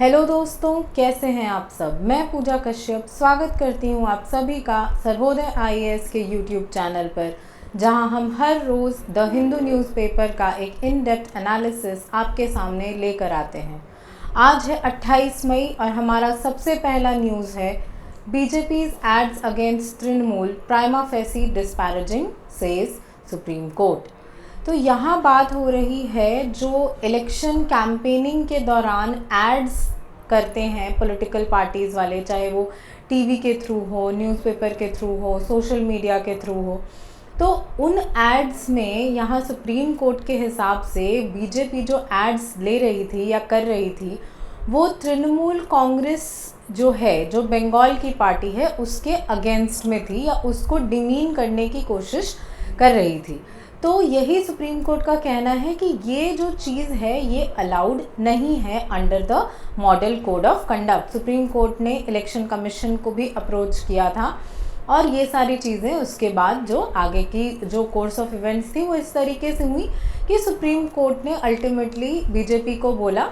Hello दोस्तों, कैसे हैं आप सब। मैं पूजा कश्यप स्वागत करती हूं आप सभी का सर्वोदय आईएएस के यूट्यूब चैनल पर, जहां हम हर रोज़ द हिंदू न्यूज़पेपर का एक इन डेप्थ एनालिसिस आपके सामने लेकर आते हैं। आज है 28 मई और हमारा सबसे पहला न्यूज़ है BJP's ads against Trinamool prima facie disparaging says Supreme Court. तो यहाँ बात हो रही है जो इलेक्शन कैंपेनिंग के दौरान एड्स करते हैं पॉलिटिकल पार्टीज़ वाले, चाहे वो टीवी के थ्रू हो, न्यूज़पेपर के थ्रू हो, सोशल मीडिया के थ्रू हो। तो उन एड्स में यहाँ सुप्रीम कोर्ट के हिसाब से बीजेपी जो एड्स ले रही थी या कर रही थी वो तृणमूल कांग्रेस जो है, जो बंगाल की पार्टी है, उसके अगेंस्ट में थी या उसको डिमीन करने की कोशिश कर रही थी। तो यही सुप्रीम कोर्ट का कहना है कि ये जो चीज़ है ये अलाउड नहीं है under the model code of conduct. Supreme court ने इलेक्शन कमीशन को भी अप्रोच किया था और ये सारी चीज़ें उसके बाद जो आगे की जो कोर्स ऑफ इवेंट्स थी वो इस तरीके से हुई कि सुप्रीम कोर्ट ने अल्टीमेटली बीजेपी को बोला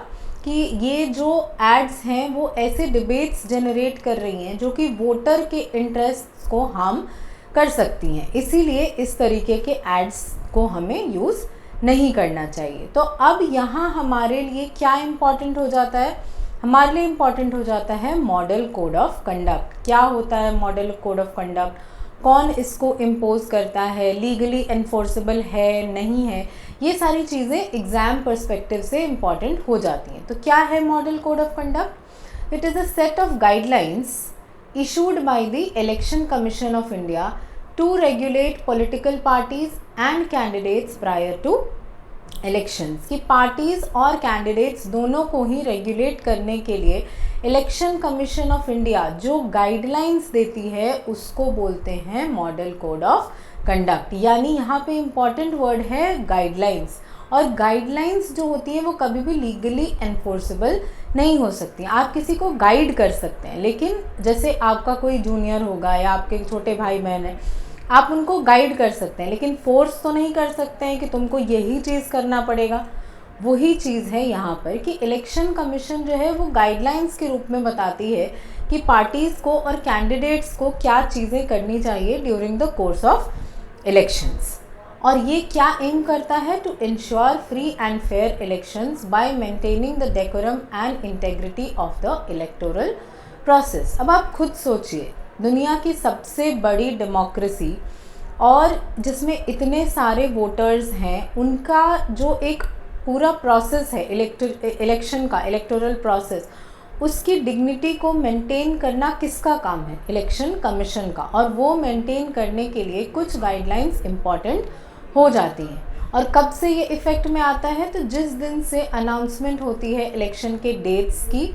कि ये जो एड्स हैं वो ऐसे डिबेट्स जनरेट कर रही हैं जो कि वोटर के इंटरेस्ट को हार्म कर सकती हैं, इसीलिए इस तरीके के एड्स को हमें यूज़ नहीं करना चाहिए। तो अब यहाँ हमारे लिए क्या इम्पॉर्टेंट हो जाता है, हमारे लिए इम्पॉर्टेंट हो जाता है मॉडल कोड ऑफ कंडक्ट। क्या होता है मॉडल कोड ऑफ कंडक्ट, कौन इसको इम्पोज करता है, लीगली एनफोर्सेबल है नहीं है, ये सारी चीज़ें एग्ज़ाम पर्सपेक्टिव से इम्पॉर्टेंट हो जाती हैं। तो क्या है model code of conduct? It is a set of guidelines issued by the Election Commission of India to regulate political parties and candidates prior to elections। कि पार्टीज़ और कैंडिडेट्स दोनों को ही रेगुलेट करने के लिए इलेक्शन कमीशन ऑफ इंडिया जो guidelines देती है उसको बोलते हैं मॉडल कोड ऑफ कंडक्ट। यानी यहाँ पे इम्पॉर्टेंट वर्ड है गाइडलाइंस, और गाइडलाइंस जो होती है वो कभी भी लीगली एनफोर्सेबल नहीं हो सकती। आप किसी को गाइड कर सकते हैं, लेकिन जैसे आपका कोई जूनियर होगा या आपके छोटे भाई बहन है, आप उनको गाइड कर सकते हैं, लेकिन फोर्स तो नहीं कर सकते हैं कि तुमको यही चीज़ करना पड़ेगा। वही चीज़ है यहाँ पर कि इलेक्शन कमीशन जो है वो गाइडलाइंस के रूप में बताती है कि पार्टीज़ को और कैंडिडेट्स को क्या चीज़ें करनी चाहिए during the course of elections. और ये क्या एम करता है? To ensure free and fair elections by maintaining the decorum and integrity of the electoral process. अब आप खुद सोचिए, दुनिया की सबसे बड़ी डेमोक्रेसी और जिसमें इतने सारे वोटर्स हैं, उनका जो एक पूरा प्रोसेस है इलेक्शन का, इलेक्टोरल प्रोसेस, उसकी डिग्निटी को मेंटेन करना किसका काम है? इलेक्शन कमीशन का। और वो मेंटेन करने के लिए कुछ गाइडलाइंस इम्पॉर्टेंट हो जाती हैं। और कब से ये इफ़ेक्ट में आता है? तो जिस दिन से अनाउंसमेंट होती है इलेक्शन के डेट्स की,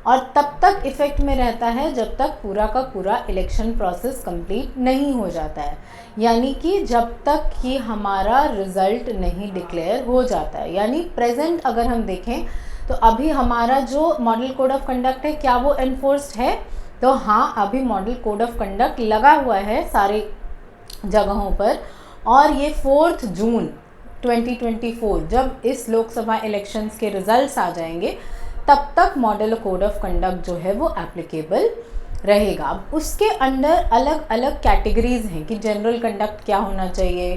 और तब तक इफ़ेक्ट में रहता है जब तक पूरा का पूरा इलेक्शन प्रोसेस कंप्लीट नहीं हो जाता है। यानी कि जब तक कि हमारा रिज़ल्ट नहीं डिक्लेयर हो जाता है। यानी प्रेजेंट अगर हम देखें तो अभी हमारा जो मॉडल कोड ऑफ कंडक्ट है, क्या वो एनफोर्स्ड है? तो हाँ, अभी मॉडल कोड ऑफ कंडक्ट लगा हुआ है सारे जगहों पर। और ये 4 जून 2024 जब इस लोकसभा इलेक्शंस के रिजल्ट्स आ जाएंगे, तब तक मॉडल कोड ऑफ कंडक्ट जो है वो एप्लीकेबल रहेगा। अब उसके अंडर अलग अलग कैटेगरीज हैं कि जनरल कंडक्ट क्या होना चाहिए,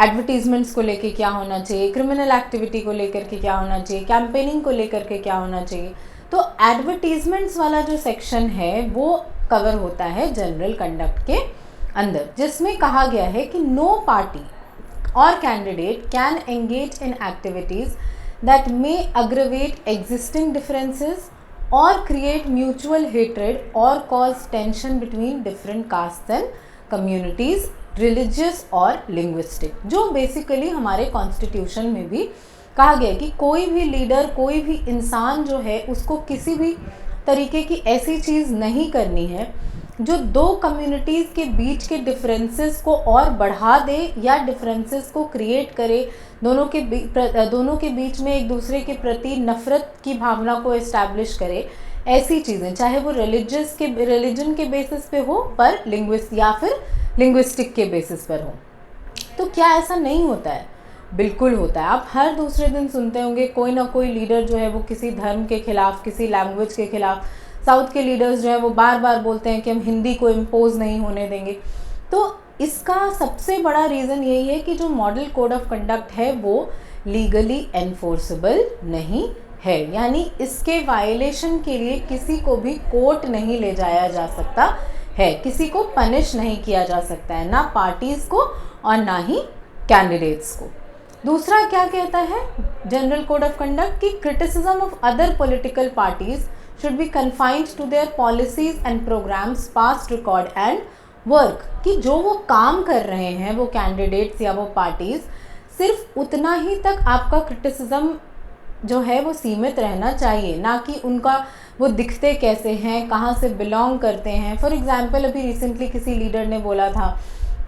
एडवर्टीजमेंट्स को लेके क्या होना चाहिए, क्रिमिनल एक्टिविटी को लेकर के क्या होना चाहिए, कैंपेनिंग को लेकर के क्या होना चाहिए। तो एडवर्टीजमेंट्स वाला जो सेक्शन है वो कवर होता है जनरल कंडक्ट के अंदर, जिसमें कहा गया है कि नो पार्टी और candidate can engage in activities that may aggravate existing differences और क्रिएट म्यूचुअल हेट्रेड और cause tension between different caste and communities, religious और लिंग्विस्टिक। जो बेसिकली हमारे कॉन्स्टिट्यूशन में भी कहा गया है कि कोई भी लीडर, कोई भी इंसान जो है, उसको किसी भी तरीके की ऐसी चीज़ नहीं करनी है जो दो कम्युनिटीज़ के बीच के डिफरेंसेस को और बढ़ा दे या डिफरेंसेस को क्रिएट करे, दोनों के बीच में एक दूसरे के प्रति नफ़रत की भावना को इस्टेब्लिश करे। ऐसी चीज़ें, चाहे वो रिलीजन के बेसिस पे हो, पर लिंग्विस्टिक के बेसिस पर हो। तो क्या ऐसा नहीं होता है? बिल्कुल होता है। आप हर दूसरे दिन सुनते होंगे कोई ना कोई लीडर जो है वो किसी धर्म के खिलाफ, किसी लैंग्वेज के खिलाफ। साउथ के लीडर्स जो है वो बार बार बोलते हैं कि हम हिंदी को इम्पोज नहीं होने देंगे। तो इसका सबसे बड़ा रीज़न यही है कि जो मॉडल कोड ऑफ कंडक्ट है वो लीगली एनफोर्सेबल नहीं है, यानी इसके वायलेशन के लिए किसी को भी कोर्ट नहीं ले जाया जा सकता है, किसी को पनिश नहीं किया जा सकता है, ना पार्टीज़ को और ना ही कैंडिडेट्स को। दूसरा क्या कहता है जनरल कोड ऑफ कंडक्ट कि criticism of other political parties should be confined to their policies and programmes, past record and work, कि जो वो काम कर रहे हैं वो कैंडिडेट्स या वो पार्टीज, सिर्फ उतना ही तक आपका क्रिटिसिज्म जो है वो सीमित रहना चाहिए, ना कि उनका वो दिखते कैसे हैं, कहाँ से बिलोंग करते हैं। फॉर एग्जांपल अभी रिसेंटली किसी लीडर ने बोला था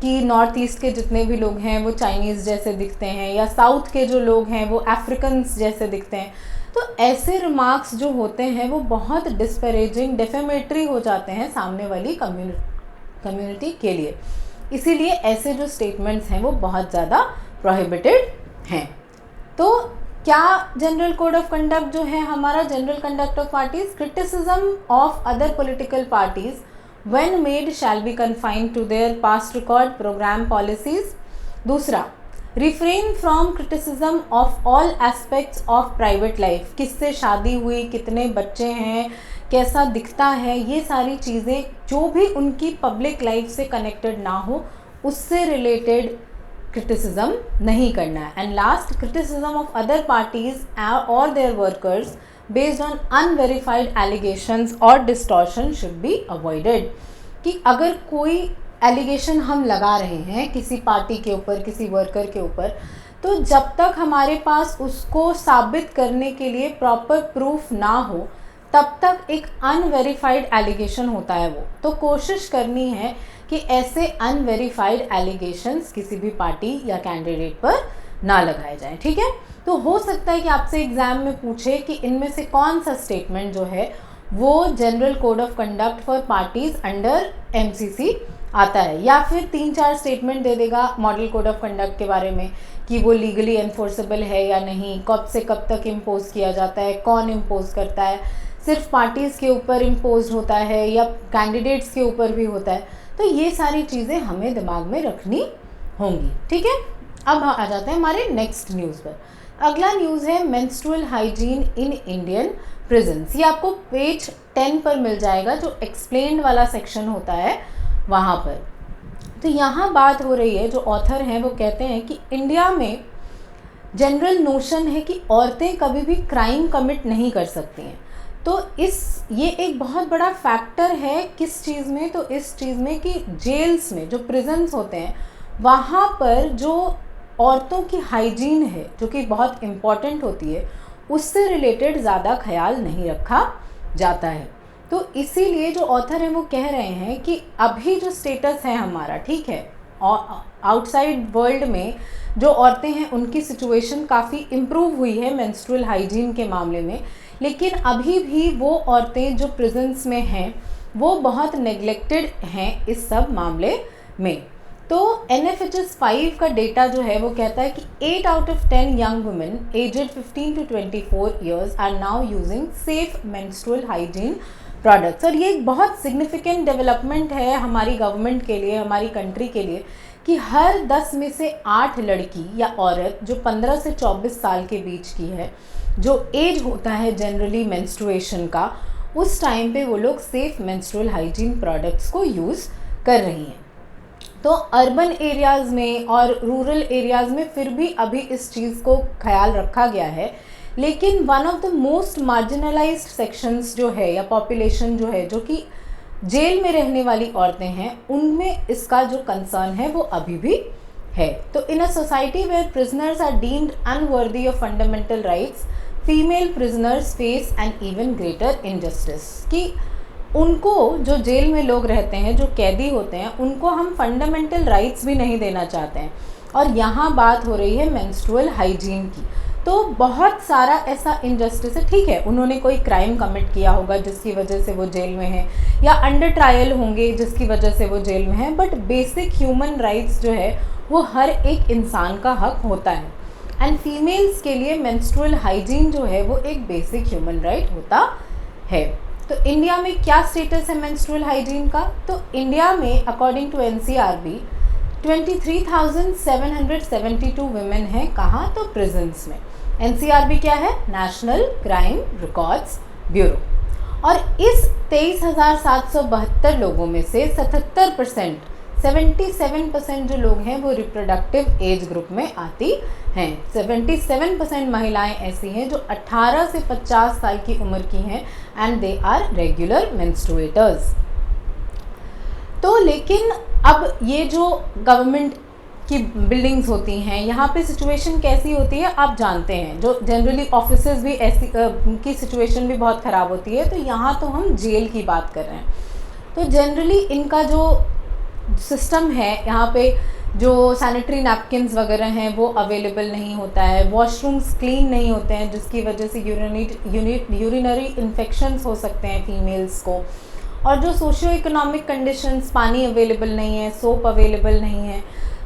कि नॉर्थ ईस्ट के जितने भी लोग हैं वो चाइनीज़ जैसे दिखते हैं, या साउथ के जो लोग हैं वो अफ्रीकन्स जैसे दिखते हैं। तो ऐसे रिमार्क्स जो होते हैं वो बहुत डिस्परेजिंग, डेफेमेटरी हो जाते हैं सामने वाली कम्युनिटी के लिए। इसीलिए ऐसे जो स्टेटमेंट्स हैं वो बहुत ज़्यादा प्रोहिबिटेड हैं। तो क्या जनरल कोड ऑफ कंडक्ट जो है हमारा, general conduct of parties, criticism of other political parties when made shall be confined to their past record, program, policies. दूसरा, refrain from criticism of all aspects of private life, किससे शादी हुई, कितने बच्चे हैं, कैसा दिखता है, ये सारी चीज़ें जो भी उनकी पब्लिक लाइफ से कनेक्टेड ना हो उससे रिलेटेड क्रिटिसिज्म नहीं करना है। And last, criticism of other parties और their workers based on unverified allegations और distortion should be avoided, कि अगर कोई एलिगेशन हम लगा रहे हैं किसी पार्टी के ऊपर, किसी वर्कर के ऊपर, तो जब तक हमारे पास उसको साबित करने के लिए प्रॉपर प्रूफ ना हो तब तक एक अनवेरीफाइड एलिगेशन होता है वो। तो कोशिश करनी है कि ऐसे अनवेरीफाइड एलिगेशंस किसी भी पार्टी या कैंडिडेट पर ना लगाए जाएं, ठीक है। तो हो सकता है कि आपसे एग्जाम में पूछे कि इनमें से कौन सा स्टेटमेंट जो है वो general code of conduct for parties under MCC आता है, या फिर 3-4 स्टेटमेंट दे देगा मॉडल कोड ऑफ कंडक्ट के बारे में कि वो लीगली एनफोर्सेबल है या नहीं, कब से कब तक इम्पोज किया जाता है, कौन इम्पोज करता है, सिर्फ पार्टीज़ के ऊपर इम्पोज होता है या कैंडिडेट्स के ऊपर भी होता है। तो ये सारी चीज़ें हमें दिमाग में रखनी होंगी, ठीक है। अब आ जाते हैं हमारे नेक्स्ट न्यूज़ पर। अगला न्यूज़ है menstrual hygiene in Indian prisons. ये आपको पेज 10 पर मिल जाएगा, जो एक्सप्लेन्ड वाला सेक्शन होता है वहाँ पर। तो यहाँ बात हो रही है, जो ऑथर हैं वो कहते हैं कि इंडिया में जनरल नोशन है कि औरतें कभी भी क्राइम कमिट नहीं कर सकती हैं। तो ये एक बहुत बड़ा फैक्टर है किस चीज़ में, तो इस चीज़ में कि जेल्स में जो प्रिजन्स होते हैं वहाँ पर जो औरतों की हाइजीन है, जो कि बहुत इम्पॉर्टेंट होती है, उससे रिलेटेड ज़्यादा ख्याल नहीं रखा जाता है। तो इसीलिए जो ऑथर हैं वो कह रहे हैं कि अभी जो स्टेटस है हमारा, ठीक है, आउटसाइड वर्ल्ड में जो औरतें हैं उनकी सिचुएशन काफ़ी इम्प्रूव हुई है मेंस्ट्रुअल हाइजीन के मामले में, लेकिन अभी भी वो औरतें जो प्रिजन्स में हैं वो बहुत नेग्लेक्टेड हैं इस सब मामले में। तो NFHS 5 का डेटा जो है वो कहता है कि 8 out of 10 young women aged 15 to 24 years are now using safe menstrual hygiene products। और ये एक बहुत सिग्निफिकेंट डेवलपमेंट है हमारी गवर्नमेंट के लिए, हमारी कंट्री के लिए, कि हर 10 में से 8 लड़की या औरत जो 15 से 24 साल के बीच की है, जो एज होता है जनरली मेंस्ट्रुएशन का, उस टाइम पे वो लोग सेफ मेंस्ट्रुअल हाइजीन प्रोडक्ट्स को यूज़ कर रही हैं। तो अर्बन एरियाज़ में और रूरल एरियाज़ में फिर भी अभी इस चीज़ को ख्याल रखा गया है, लेकिन one of the most marginalised sections जो है या पॉपुलेशन जो है, जो कि जेल में रहने वाली औरतें हैं, उनमें इसका जो कंसर्न है वो अभी भी है। तो in a society where prisoners are deemed unworthy of fundamental rights, female prisoners face an even greater injustice, कि उनको जो जेल में लोग रहते हैं, जो कैदी होते हैं, उनको हम फंडामेंटल राइट्स भी नहीं देना चाहते हैं। और यहाँ बात हो रही है मेंस्ट्रुअल हाइजीन की। तो बहुत सारा ऐसा इनजस्टिस है, ठीक है, उन्होंने कोई क्राइम कमिट किया होगा जिसकी वजह से वो जेल में है, या अंडर ट्रायल होंगे जिसकी वजह से वो जेल में है, बट बेसिक ह्यूमन राइट्स जो है वो हर एक इंसान का हक होता है। एंड फीमेल्स के लिए मेंस्ट्रुअल हाइजीन जो है वो एक बेसिक ह्यूमन राइट होता है। तो इंडिया में क्या स्टेटस है मेंस्ट्रुअल हाइजीन का? तो इंडिया में अकॉर्डिंग टू NCRB 23,772 वुमेन हैं, कहाँ? तो प्रिजन्स में। NCRB क्या है? National crime records bureau. और इस 23,772 लोगों में से 77% जो लोग हैं वो रिप्रोडक्टिव एज ग्रुप में आती हैं। 77% महिलाएं ऐसी हैं जो 18 से 50 साल की उम्र की हैं एंड दे आर रेगुलर मेंस्ट्रुएटर्स। तो लेकिन अब ये जो गवर्नमेंट की बिल्डिंग्स होती हैं, यहाँ पे सिचुएशन कैसी होती है आप जानते हैं। जो जनरली ऑफिसेज भी ऐसी की सिचुएशन भी बहुत ख़राब होती है। तो यहाँ तो हम जेल की बात कर रहे हैं। तो जनरली इनका जो सिस्टम है, यहाँ पे जो सैनिटरी नैपकिन्स वगैरह हैं वो अवेलेबल नहीं होता है, वॉशरूम्स क्लीन नहीं होते हैं, जिसकी वजह से यूरिनरी इन्फेक्शंस हो सकते हैं फीमेल्स को। और जो सोशियो इकोनॉमिक कंडीशंस, पानी अवेलेबल नहीं है, सोप अवेलेबल नहीं है।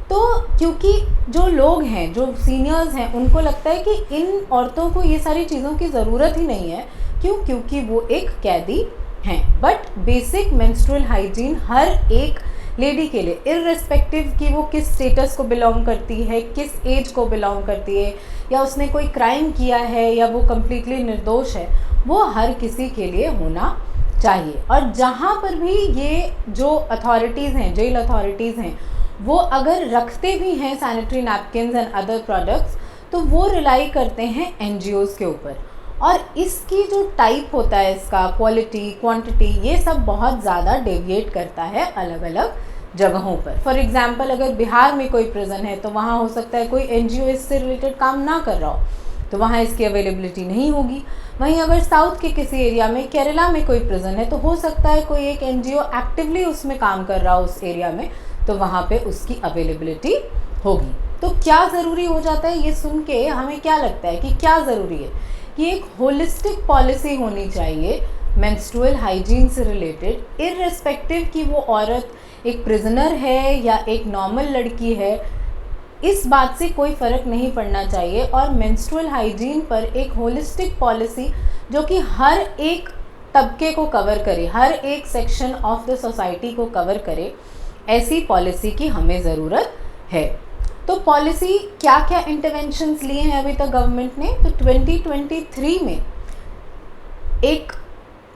तो क्योंकि जो लोग हैं, जो सीनियर्स हैं, उनको लगता है कि इन औरतों को ये सारी चीज़ों की ज़रूरत ही नहीं है। क्यों? क्योंकि वो एक कैदी हैं। बट बेसिक मेंस्ट्रुअल हाइजीन हर एक लेडी के लिए, इर्रेस्पेक्टिव कि वो किस स्टेटस को बिलोंग करती है, किस एज को बिलोंग करती है, या उसने कोई क्राइम किया है या वो कम्प्लीटली निर्दोष है, वो हर किसी के लिए होना चाहिए। और जहाँ पर भी ये जो अथॉरिटीज़ हैं, जेल अथॉरिटीज़ हैं, वो अगर रखते भी हैं sanitary napkins and other products, तो वो रिलाई करते हैं NGOs के ऊपर। और इसकी जो टाइप होता है, इसका क्वालिटी, क्वांटिटी, ये सब बहुत ज़्यादा डेविएट करता है अलग अलग जगहों पर। फॉर एग्जांपल अगर बिहार में कोई प्रिजन है तो वहाँ हो सकता है कोई NGO इससे रिलेटेड काम ना कर रहा हो, तो वहाँ इसकी अवेलेबिलिटी नहीं होगी। वहीं अगर साउथ के किसी एरिया में, केरला में कोई प्रिजन है, तो हो सकता है कोई एक NGO एक्टिवली उसमें काम कर रहा हो उस एरिया में, तो वहाँ पे उसकी अवेलेबिलिटी होगी। तो क्या ज़रूरी हो जाता है, ये सुन के हमें क्या लगता है कि क्या ज़रूरी है कि एक होलिस्टिक पॉलिसी होनी चाहिए मेंस्ट्रुअल हाइजीन से रिलेटेड, इर्रेस्पेक्टिव कि वो औरत एक प्रिजनर है या एक नॉर्मल लड़की है, इस बात से कोई फ़र्क नहीं पड़ना चाहिए। और मेंस्ट्रुअल हाइजीन पर एक होलिस्टिक पॉलिसी जो कि हर एक तबके को कवर करे, हर एक सेक्शन ऑफ द सोसाइटी को कवर करे, ऐसी पॉलिसी की हमें ज़रूरत है। तो पॉलिसी क्या क्या इंटरवेंशंस लिए हैं अभी तक गवर्नमेंट ने? तो 2023 में एक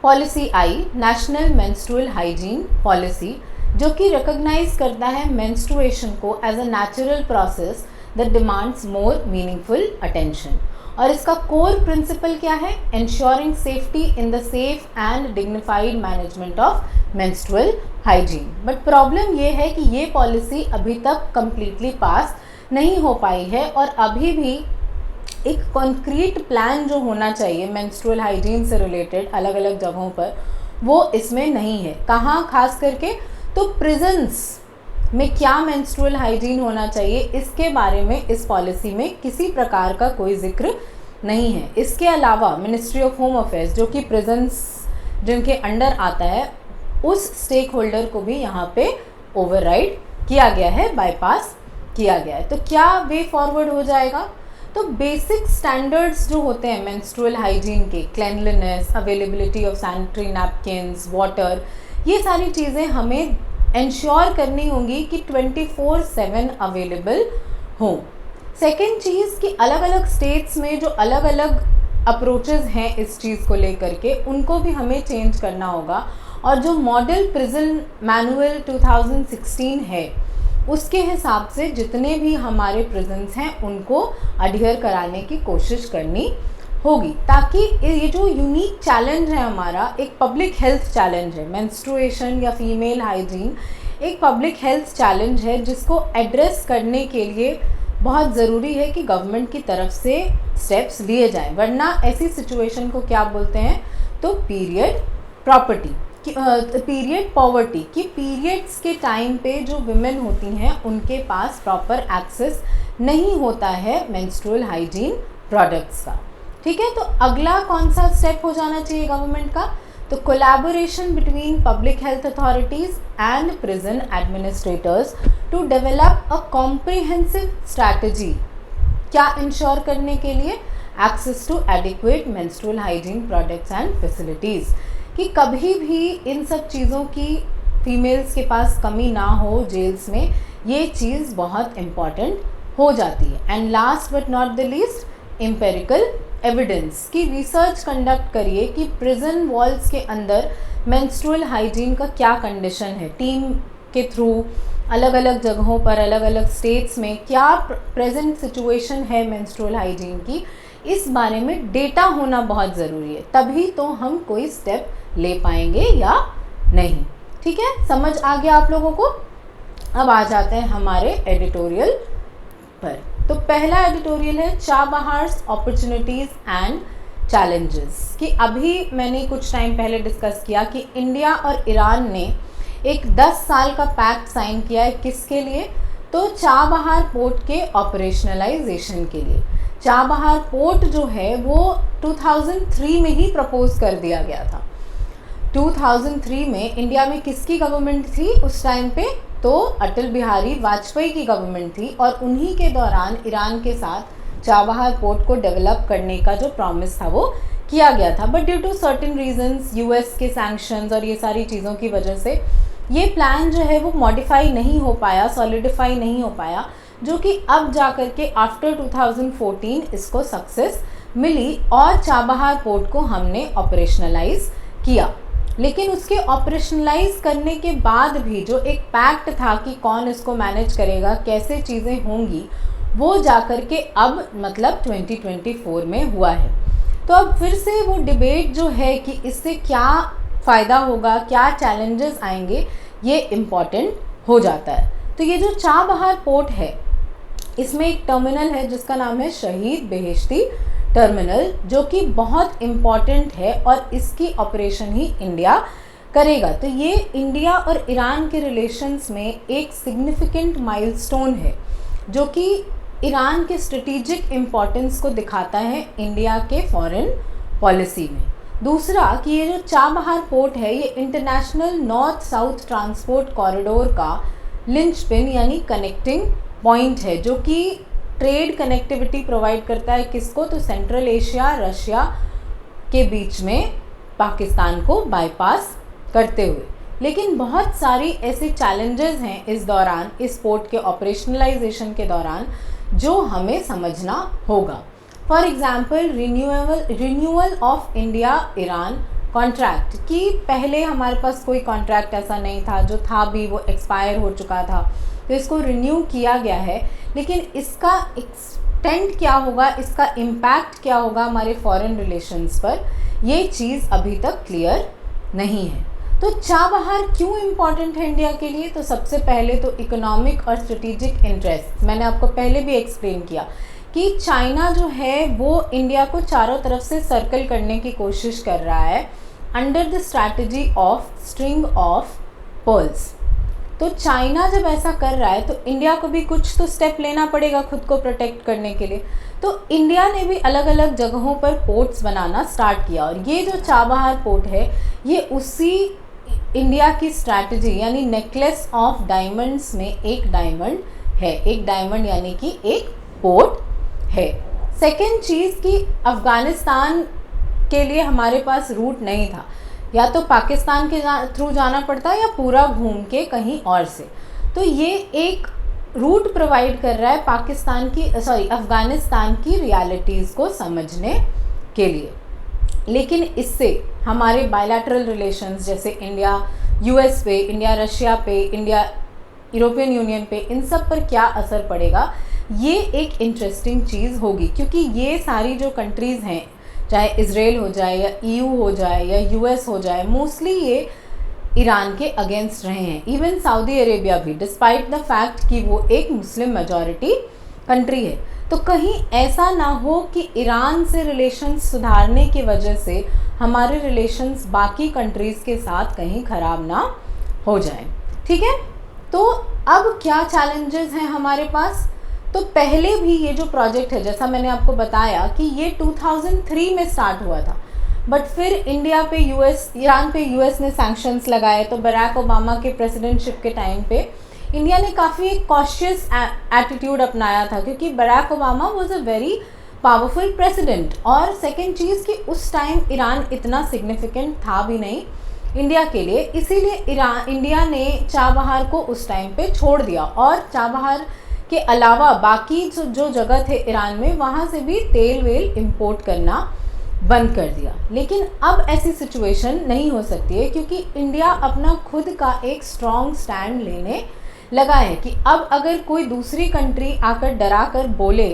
पॉलिसी आई, नेशनल मेंस्ट्रुअल हाइजीन पॉलिसी, जो कि रिकॉग्नाइज करता है मेंस्ट्रुएशन को as a natural process that demands more meaningful attention. और इसका कोर प्रिंसिपल क्या है? Ensuring safety in the safe and dignified management of menstrual hygiene. But problem ये है कि ये पॉलिसी अभी तक कम्प्लीटली पास नहीं हो पाई है, और अभी भी एक कॉन्क्रीट प्लान जो होना चाहिए मेंस्ट्रुअल हाइजीन से रिलेटेड अलग अलग जगहों पर, वो इसमें नहीं है। कहाँ खास करके? तो प्रिजन्स में क्या मेंस्ट्रुअल हाइजीन होना चाहिए, इसके बारे में इस पॉलिसी में किसी प्रकार का कोई जिक्र नहीं है। इसके अलावा मिनिस्ट्री ऑफ होम अफेयर्स, जो कि प्रिजन्स जिनके अंडर आता है, उस स्टेक होल्डर को भी यहाँ पे ओवरराइड किया गया है, बाईपास किया गया है। तो क्या वे फॉरवर्ड हो जाएगा? तो बेसिक स्टैंडर्ड्स जो होते हैं मेंस्ट्रुअल हाइजीन के, cleanliness, availability of sanitary napkins, water, ये सारी चीज़ें हमें इंश्योर करनी होंगी कि 24/7 अवेलेबल हो। सेकेंड चीज़ कि अलग अलग स्टेट्स में जो अलग अलग अप्रोचेस हैं इस चीज़ को लेकर के, उनको भी हमें चेंज करना होगा। और जो मॉडल प्रिजन मैनुअल 2016 है, उसके हिसाब से जितने भी हमारे प्रिजन्स हैं उनको अडहियर कराने की कोशिश करनी होगी, ताकि ये जो यूनिक चैलेंज है हमारा, एक पब्लिक हेल्थ चैलेंज है, मेंस्ट्रुएशन या फीमेल हाइजीन एक पब्लिक हेल्थ चैलेंज है, जिसको एड्रेस करने के लिए बहुत ज़रूरी है कि गवर्नमेंट की तरफ से स्टेप्स लिए जाएं। वरना ऐसी सिचुएशन को क्या बोलते हैं? तो पीरियड पॉवर्टी, कि पीरियड्स के टाइम पे जो विमेन होती हैं उनके पास प्रॉपर एक्सेस नहीं होता है मेंस्ट्रुअल हाइजीन प्रोडक्ट्स का। ठीक है, तो अगला कौन सा स्टेप हो जाना चाहिए गवर्नमेंट का? तो collaboration between public health authorities and prison administrators to develop a comprehensive strategy. क्या इंश्योर करने के लिए? Access to adequate menstrual hygiene products and facilities, कि कभी भी इन सब चीज़ों की फीमेल्स के पास कमी ना हो जेल्स में, ये चीज़ बहुत इम्पॉर्टेंट हो जाती है। And last but not the least, empirical evidence, की रिसर्च कंडक्ट करिए कि प्रिजन वॉल्स के अंदर मेंस्ट्रुअल हाइजीन का क्या कंडीशन है, टीम के थ्रू अलग अलग जगहों पर अलग अलग स्टेट्स में क्या प्रेजेंट सिचुएशन है मेंस्ट्रुअल हाइजीन की, इस बारे में डेटा होना बहुत ज़रूरी है, तभी तो हम कोई स्टेप ले पाएंगे या नहीं। ठीक है, समझ आ गया आप लोगों को? अब आ जाते हैं हमारे एडिटोरियल पर। तो पहला एडिटोरियल है चाबहार्स अपॉर्चुनिटीज़ एंड चैलेंजेस, कि अभी मैंने कुछ टाइम पहले डिस्कस किया कि इंडिया और ईरान ने एक 10 साल का पैक्ट साइन किया है, किसके लिए? तो चाबहार पोर्ट के ऑपरेशनलाइजेशन के लिए। चाबहार पोर्ट जो है वो 2003 में ही प्रपोज कर दिया गया था। 2003 में इंडिया में किसकी गवर्नमेंट थी उस टाइम पे? तो अटल बिहारी वाजपेयी की गवर्नमेंट थी, और उन्हीं के दौरान ईरान के साथ चाबहार पोर्ट को डेवलप करने का जो प्रॉमिस था वो किया गया था। But due to certain reasons, US के सैंक्शंस और ये सारी चीज़ों की वजह से ये प्लान जो है वो मॉडिफाई नहीं हो पाया, सॉलिडिफाई नहीं हो पाया, जो कि अब जा कर के आफ्टर 2014 इसको सक्सेस मिली और चाबहार पोर्ट को हमने ऑपरेशनलाइज किया। लेकिन उसके ऑपरेशनलाइज करने के बाद भी जो एक पैक्ट था कि कौन इसको मैनेज करेगा, कैसे चीज़ें होंगी, वो जाकर के अब मतलब 2024 में हुआ है। तो अब फिर से वो डिबेट जो है कि इससे क्या फ़ायदा होगा, क्या चैलेंजेस आएंगे, ये इम्पॉर्टेंट हो जाता है। तो ये जो चाबहार पोर्ट है, इसमें एक टर्मिनल है जिसका नाम है शहीद बेहेश्ती टर्मिनल, जो कि बहुत इम्पॉर्टेंट है और इसकी ऑपरेशन ही इंडिया करेगा। तो ये इंडिया और ईरान के रिलेशंस में एक सिग्निफिकेंट माइलस्टोन है, जो कि ईरान के स्ट्रेटेजिक इम्पोर्टेंस को दिखाता है इंडिया के फॉरेन पॉलिसी में। दूसरा कि ये जो चाबहार पोर्ट है ये international north south transport corridor का लिंचपिन यानी कनेक्टिंग पॉइंट है, जो कि ट्रेड कनेक्टिविटी प्रोवाइड करता है किसको? तो सेंट्रल एशिया, रशिया के बीच में पाकिस्तान को बाईपास करते हुए। लेकिन बहुत सारी ऐसे चैलेंजेस हैं इस दौरान, इस पोर्ट के ऑपरेशनलाइजेशन के दौरान, जो हमें समझना होगा। For example renewal of India Iran contract, कि पहले हमारे पास कोई कॉन्ट्रैक्ट ऐसा नहीं था, जो था भी वो एक्सपायर हो चुका था, तो इसको रिन्यू किया गया है। लेकिन इसका एक्सटेंट क्या होगा, इसका इम्पैक्ट क्या होगा हमारे फॉरेन रिलेशंस पर, ये चीज़ अभी तक क्लियर नहीं है। तो चाबहार क्यों इम्पॉर्टेंट है इंडिया के लिए? तो सबसे पहले तो इकोनॉमिक और स्ट्रेटेजिक इंटरेस्ट, मैंने आपको पहले भी एक्सप्लेन किया कि चाइना जो है वो इंडिया को चारों तरफ से सर्कल करने की कोशिश कर रहा है under the strategy of string of pearls. तो चाइना जब ऐसा कर रहा है तो इंडिया को भी कुछ तो स्टेप लेना पड़ेगा खुद को प्रोटेक्ट करने के लिए। तो इंडिया ने भी अलग अलग जगहों पर पोर्ट्स बनाना स्टार्ट किया, और ये जो चाबहार पोर्ट है ये उसी इंडिया की स्ट्रैटेजी यानी नेकलेस ऑफ डायमंड्स में एक डायमंड है, एक डायमंड यानी कि एक पोर्ट है। सेकेंड चीज़ कि अफ़गानिस्तान के लिए हमारे पास रूट नहीं था, या तो पाकिस्तान के थ्रू जाना पड़ता या पूरा घूम के कहीं और से, तो ये एक रूट प्रोवाइड कर रहा है अफ़गानिस्तान की रियलिटीज़ को समझने के लिए। लेकिन इससे हमारे बायलैटरल रिलेशंस जैसे इंडिया यूएस पे, इंडिया रशिया पे, इंडिया यूरोपियन यूनियन पे, इन सब पर क्या असर पड़ेगा, ये एक इंटरेस्टिंग चीज़ होगी, क्योंकि ये सारी जो कंट्रीज़ हैं, चाहे इजराइल हो जाए या ईयू हो जाए या यूएस हो जाए, मोस्टली ये ईरान के अगेंस्ट रहे हैं। इवन सऊदी अरेबिया भी, डिस्पाइट द फैक्ट कि वो एक मुस्लिम मेजॉरिटी कंट्री है। तो कहीं ऐसा ना हो कि ईरान से रिलेशंस सुधारने की वजह से हमारे रिलेशंस बाकी कंट्रीज़ के साथ कहीं ख़राब ना हो जाए। ठीक है, तो अब क्या चैलेंजेस हैं हमारे पास? तो पहले भी ये जो प्रोजेक्ट है, जैसा मैंने आपको बताया कि ये 2003 में स्टार्ट हुआ था, बट फिर ईरान पे यूएस ने सैंक्शंस लगाए, तो बराक ओबामा के प्रेसिडेंटशिप के टाइम पे इंडिया ने काफ़ी एक कॉशियस एटीट्यूड अपनाया था, क्योंकि Barack Obama was a very powerful president. और सेकेंड चीज़ कि उस टाइम ईरान इतना सिग्निफिकेंट था भी नहीं इंडिया के लिए, इसीलिए इंडिया ने चाबहार को उस टाइम पे छोड़ दिया, और चाबहार के अलावा बाकी जो जगह थे ईरान में, वहाँ से भी तेल वेल इंपोर्ट करना बंद कर दिया। लेकिन अब ऐसी सिचुएशन नहीं हो सकती है, क्योंकि इंडिया अपना खुद का एक स्ट्रॉन्ग स्टैंड लेने लगा है कि अब अगर कोई दूसरी कंट्री आकर डरा कर बोले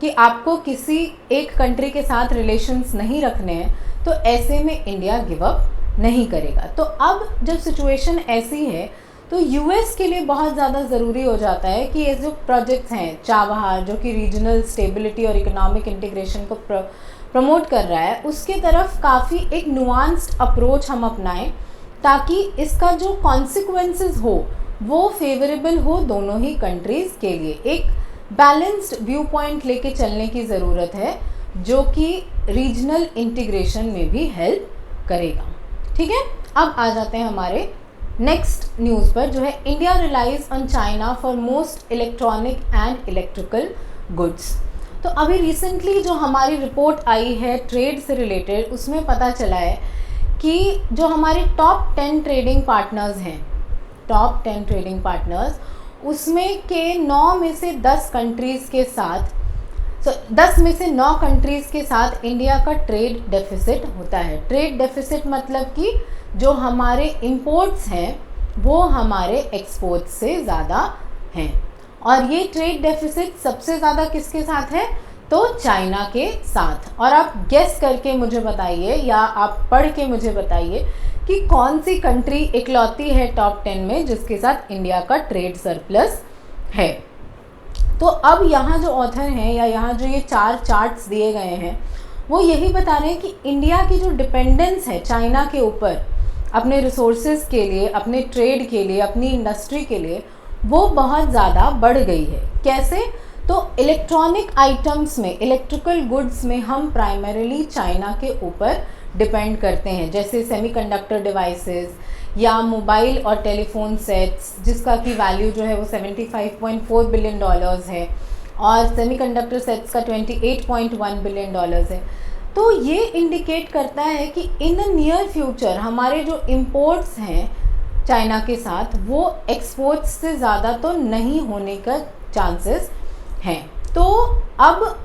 कि आपको किसी एक कंट्री के साथ रिलेशंस नहीं रखने हैं, तो ऐसे में इंडिया गिव अप नहीं करेगा। तो अब जब सिचुएशन ऐसी है, तो यूएस के लिए बहुत ज़्यादा ज़रूरी हो जाता है कि ये जो प्रोजेक्ट्स हैं चाबहार, जो कि रीजनल स्टेबिलिटी और इकोनॉमिक इंटीग्रेशन को प्रमोट कर रहा है, उसके तरफ काफ़ी एक नुआंस्ड अप्रोच हम अपनाएं, ताकि इसका जो कॉन्सिक्वेंसेस हो वो फेवरेबल हो दोनों ही कंट्रीज़ के लिए। एक बैलेंस्ड व्यू पॉइंट लेके चलने की ज़रूरत है, जो कि रीजनल इंटीग्रेशन में भी हेल्प करेगा। ठीक है, अब आ जाते हैं हमारे नेक्स्ट न्यूज़ पर, जो है India relies on China for most electronic and electrical goods. तो अभी रिसेंटली जो हमारी रिपोर्ट आई है ट्रेड से रिलेटेड, उसमें पता चला है कि जो हमारे टॉप 10 ट्रेडिंग पार्टनर्स हैं, टॉप 10 ट्रेडिंग पार्टनर्स, उसमें के 9 में से 10 कंट्रीज़ के साथ 10 में से 9 कंट्रीज़ के साथ इंडिया का ट्रेड डेफिसिट होता है। ट्रेड डेफिसिट मतलब कि जो हमारे इंपोर्ट्स हैं वो हमारे एक्सपोर्ट्स से ज़्यादा हैं, और ये ट्रेड डेफिसिट सबसे ज़्यादा किसके साथ है, तो चाइना के साथ। और आप गेस करके मुझे बताइए या आप पढ़ के मुझे बताइए कि कौन सी कंट्री इकलौती है टॉप 10 में जिसके साथ इंडिया का ट्रेड सरप्लस है। तो अब यहाँ जो ऑथर हैं या यहाँ जो ये 4 चार्ट्स दिए गए हैं, वो यही बता रहे हैं कि इंडिया की जो डिपेंडेंस है चाइना के ऊपर अपने रिसोर्सेज के लिए, अपने ट्रेड के लिए, अपनी इंडस्ट्री के लिए, वो बहुत ज़्यादा बढ़ गई है। कैसे, तो इलेक्ट्रॉनिक आइटम्स में, इलेक्ट्रिकल गुड्स में हम प्राइमरीली चाइना के ऊपर डिपेंड करते हैं, जैसे सेमीकंडक्टर डिवाइसेस या मोबाइल और टेलीफोन सेट्स, जिसका की वैल्यू जो है वो $75.4 बिलियन है, और सेमीकंडक्टर सेट्स का $28.1 बिलियन है। तो ये इंडिकेट करता है कि इन द नियर फ्यूचर हमारे जो इम्पोर्ट्स हैं चाइना के साथ, वो एक्सपोर्ट्स से ज़्यादा तो नहीं होने का चांसेस हैं। तो अब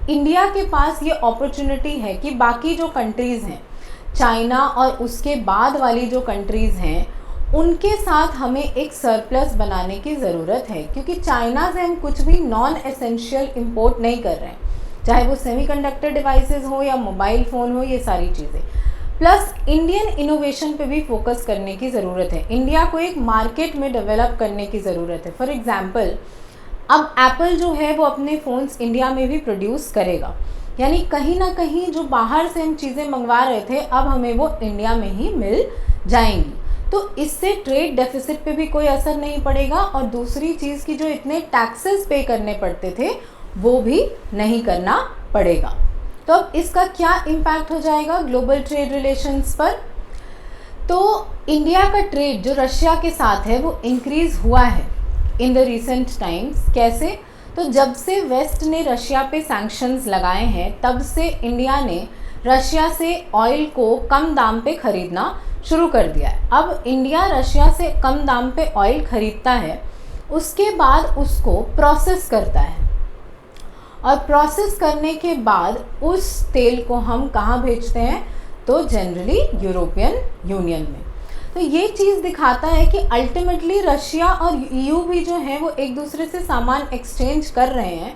इंडिया के पास ये अपॉर्चुनिटी है कि बाकी जो कंट्रीज़ हैं, चाइना और उसके बाद वाली जो कंट्रीज़ हैं, उनके साथ हमें एक सरप्लस बनाने की ज़रूरत है, क्योंकि चाइना से हम कुछ भी नॉन एसेंशियल इंपोर्ट नहीं कर रहे हैं, चाहे वो सेमीकंडक्टर डिवाइसेस हो या मोबाइल फ़ोन हो, ये सारी चीज़ें। प्लस इंडियन इनोवेशन पे भी फोकस करने की ज़रूरत है, इंडिया को एक मार्केट में डेवलप करने की ज़रूरत है। फॉर एग्ज़ाम्पल, अब एप्पल जो है वो अपने फ़ोन्स इंडिया में भी प्रोड्यूस करेगा, यानी कहीं ना कहीं जो बाहर से हम चीज़ें मंगवा रहे थे, अब हमें वो इंडिया में ही मिल जाएंगी। तो इससे ट्रेड डेफिसिट पे भी कोई असर नहीं पड़ेगा, और दूसरी चीज़ की जो इतने टैक्सेस पे करने पड़ते थे वो भी नहीं करना पड़ेगा। तो अब इसका क्या इम्पैक्ट हो जाएगा ग्लोबल ट्रेड रिलेशंस पर। तो इंडिया का ट्रेड जो रशिया के साथ है वो इंक्रीज़ हुआ है इन द रिसेंट टाइम्स। कैसे, तो जब से वेस्ट ने रशिया पे सैंक्शंस लगाए हैं, तब से इंडिया ने रशिया से ऑयल को कम दाम पे ख़रीदना शुरू कर दिया है। अब इंडिया रशिया से कम दाम पे ऑयल ख़रीदता है, उसके बाद उसको प्रोसेस करता है, और प्रोसेस करने के बाद उस तेल को हम कहाँ भेजते हैं, तो जनरली यूरोपियन यूनियन में। तो ये चीज़ दिखाता है कि अल्टीमेटली रशिया और ईयू भी जो है वो एक दूसरे से सामान एक्सचेंज कर रहे हैं,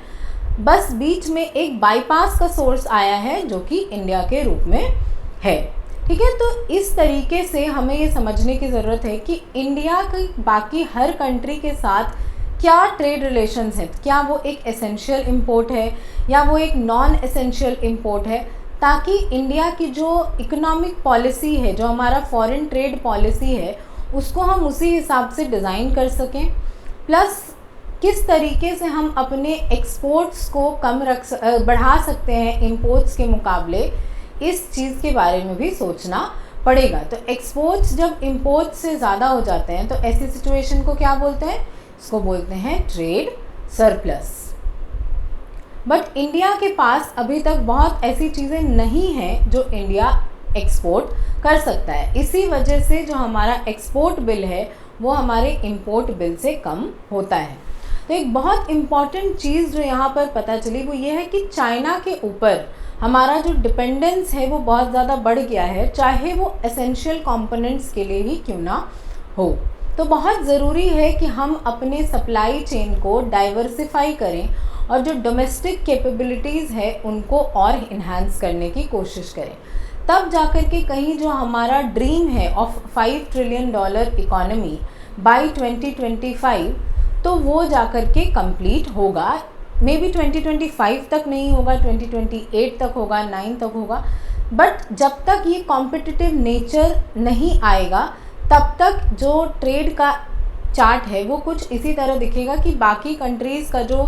बस बीच में एक बाईपास का सोर्स आया है जो कि इंडिया के रूप में है। ठीक है, तो इस तरीके से हमें ये समझने की ज़रूरत है कि इंडिया की बाकी हर कंट्री के साथ क्या ट्रेड रिलेशंस हैं, क्या वो एक एसेंशियल इंपोर्ट है या वो एक नॉन एसेंशियल इंपोर्ट है, ताकि इंडिया की जो इकोनॉमिक पॉलिसी है, जो हमारा फॉरेन ट्रेड पॉलिसी है, उसको हम उसी हिसाब से डिज़ाइन कर सकें। प्लस किस तरीके से हम अपने एक्सपोर्ट्स को बढ़ा सकते हैं इंपोर्ट्स के मुकाबले, इस चीज़ के बारे में भी सोचना पड़ेगा। तो एक्सपोर्ट्स जब इंपोर्ट्स से ज़्यादा हो जाते हैं तो ऐसी सिचुएशन को क्या बोलते हैं, उसको बोलते हैं ट्रेड सरप्लस। बट इंडिया के पास अभी तक बहुत ऐसी चीज़ें नहीं हैं जो इंडिया एक्सपोर्ट कर सकता है। इसी वजह से जो हमारा एक्सपोर्ट बिल है वो हमारे इंपोर्ट बिल से कम होता है। तो एक बहुत इम्पॉर्टेंट चीज़ जो यहाँ पर पता चली वो ये है कि चाइना के ऊपर हमारा जो डिपेंडेंस है वो बहुत ज़्यादा बढ़ गया है, चाहे वो एसेंशियल कंपोनेंट्स के लिए ही क्यों ना हो। तो बहुत ज़रूरी है कि हम अपने सप्लाई चेन को डाइवर्सिफाई करें और जो डोमेस्टिक कैपेबिलिटीज़ है उनको और इन्हांस करने की कोशिश करें। तब जाकर के कहीं जो हमारा ड्रीम है ऑफ $5 ट्रिलियन इकोनॉमी बाय 2025 तो वो जाकर के कंप्लीट होगा। मे बी 2025 तक नहीं होगा, 2028 तक होगा, 9 तक होगा, बट जब तक ये कॉम्पिटिटिव नेचर नहीं आएगा तब तक जो ट्रेड का चार्ट है वो कुछ इसी तरह दिखेगा कि बाकी कंट्रीज़ का जो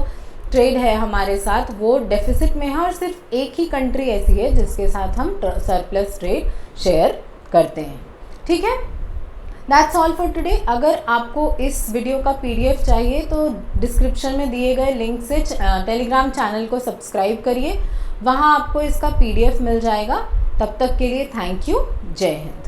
ट्रेड है हमारे साथ वो डेफिसिट में है और सिर्फ एक ही कंट्री ऐसी है जिसके साथ हम सरप्लस ट्रेड शेयर करते हैं। ठीक है, दैट्स ऑल फॉर टुडे। अगर आपको इस वीडियो का PDF चाहिए तो डिस्क्रिप्शन में दिए गए लिंक से टेलीग्राम चैनल को सब्सक्राइब करिए, वहाँ आपको इसका PDF मिल जाएगा। तब तक के लिए थैंक यू, जय हिंद।